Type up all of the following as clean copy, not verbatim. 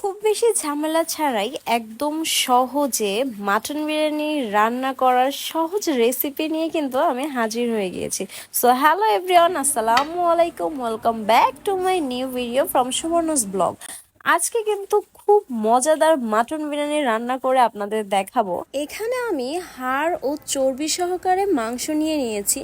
খুব বেশি ঝামেলা ছাড়াই একদম সহজে মাটন বিরিয়ানি রান্না করার সহজ রেসিপি নিয়ে কিন্তু আমি হাজির হয়ে গিয়েছি। সো হ্যালো এভরিওয়ান, আসসালামু আলাইকুম, welcome back to my new video from Subarna's blog. আজকে কিন্তু খুব মজাদার মাটন বিরিয়ানি রান্না করে আপনাদের দেখাবো। এখানে আমি হাড় ও চর্বি সহকারে মাংস নিয়ে নিয়েছি।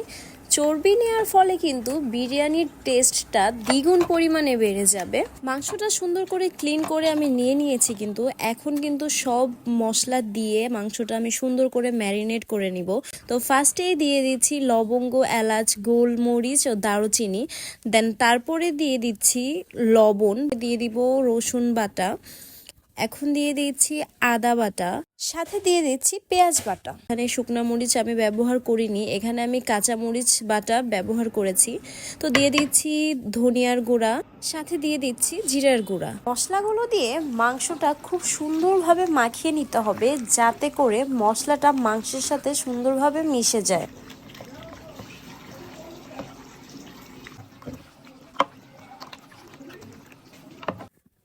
চর্বি নেওয়ার ফলে কিন্তু বিরিয়ানির টেস্টটা দ্বিগুণ পরিমাণে বেড়ে যাবে। মাংসটা সুন্দর করে ক্লিন করে আমি নিয়ে নিয়েছি, কিন্তু এখন কিন্তু সব মশলা দিয়ে মাংসটা আমি সুন্দর করে ম্যারিনেট করে নিব। তো ফার্স্টেই দিয়ে দিচ্ছি লবঙ্গ, এলাচ, গোলমরিচ ও দারুচিনি। দেন তারপরে দিয়ে দিচ্ছি লবণ, দিয়ে দিব রসুন বাটা, এখন দিয়ে দিচ্ছি আদা বাটা, সাথে দিয়ে দিচ্ছি পেঁয়াজ বাটা। এখানে শুকনা মরিচ আমি ব্যবহার করিনি, এখানে আমি কাঁচা মরিচ বাটা ব্যবহার করেছি। তো দিয়ে দিচ্ছি ধনিয়ার গুঁড়া, সাথে দিয়ে দিচ্ছি জিরার গুঁড়া। মশলাগুলো দিয়ে মাংসটা খুব সুন্দরভাবে মাখিয়ে নিতে হবে, যাতে করে মশলাটা মাংসের সাথে সুন্দরভাবে মিশে যায়।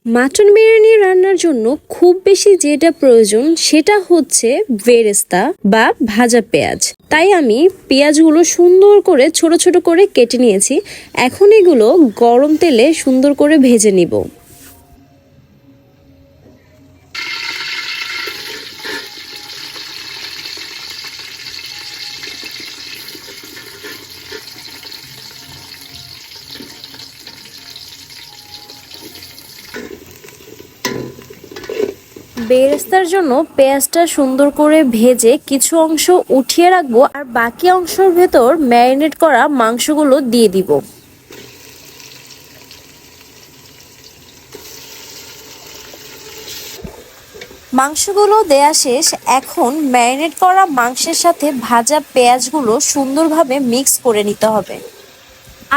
মাটন বিরিয়ানি রান্নার জন্য খুব বেশি যেটা প্রয়োজন সেটা হচ্ছে বেরেস্তা বা ভাজা পেঁয়াজ। তাই আমি পেঁয়াজগুলো সুন্দর করে ছোট ছোট করে কেটে নিয়েছি। এখন এগুলো গরম তেলে সুন্দর করে ভেজে নিব। বেরেস্তার জন্য পেঁয়াজটা সুন্দর করে ভেজে কিছু অংশ উঠিয়ে রাখবো, আর বাকি অংশের ভেতর ম্যারিনেট করা মাংসগুলো দিয়ে দিব। মাংসগুলো দেয়া শেষ। এখন ম্যারিনেট করা মাংসের সাথে ভাজা পেঁয়াজগুলো সুন্দরভাবে মিক্স করে নিতে হবে।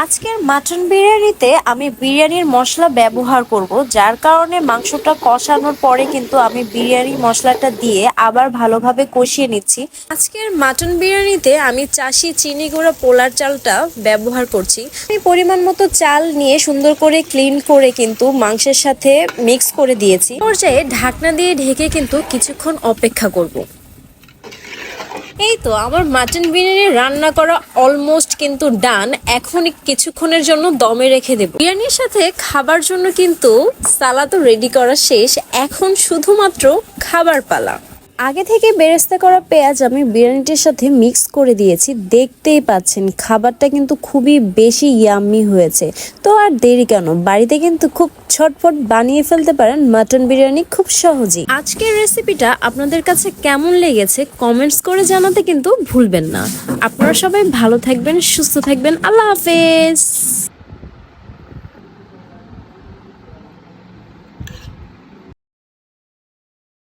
আজকের মাটন বিরিয়ানিতে আমি বিরিয়ানির মশলা ব্যবহার করব, যার কারণে মাংসটা কষানোর পরে কিন্তু আমি বিরিয়ানি মশলাটা দিয়ে আবার ভালোভাবে কষিয়ে নিচ্ছি। আজকের মাটন বিরিয়ানিতে আমি চাষি চিনি গুঁড়া পোলার চালটা ব্যবহার করছি। আমি পরিমাণ মতো চাল নিয়ে সুন্দর করে ক্লিন করে কিন্তু মাংসের সাথে মিক্স করে দিয়েছি। পর্যায়ে ঢাকনা দিয়ে ঢেকে কিন্তু কিছুক্ষণ অপেক্ষা করব। এই তো আমার মাটন বিরিয়ানি রান্না করা অলমোস্ট কিন্তু ডান। এখন কিছুক্ষণের জন্য দমে রেখে দেব। বিরিয়ানির সাথে খাবার জন্য কিন্তু সালাদও রেডি করা শেষ, এখন শুধুমাত্র খাবার পালা। আগে থেকে বেরেস্তা করা পেঁয়াজ আমি বিরিয়ানিটির সাথে মিক্স করে দিয়েছি। দেখতেই পাচ্ছেন খাবারটা কিন্তু খুবই বেশি ইয়াম্মি হয়েছে। তো আর দেরি কেন, বাড়িতে কিন্তু খুব ছটফট বানিয়ে ফেলতে পারেন মাটন বিরিয়ানি খুব সহজেই। আজকের রেসিপিটা আপনাদের কাছে কেমন লেগেছে কমেন্টস করে জানাতে কিন্তু ভুলবেন না। আপনারা সবাই ভালো থাকবেন, সুস্থ থাকবেন। আল্লাহ হাফেজ।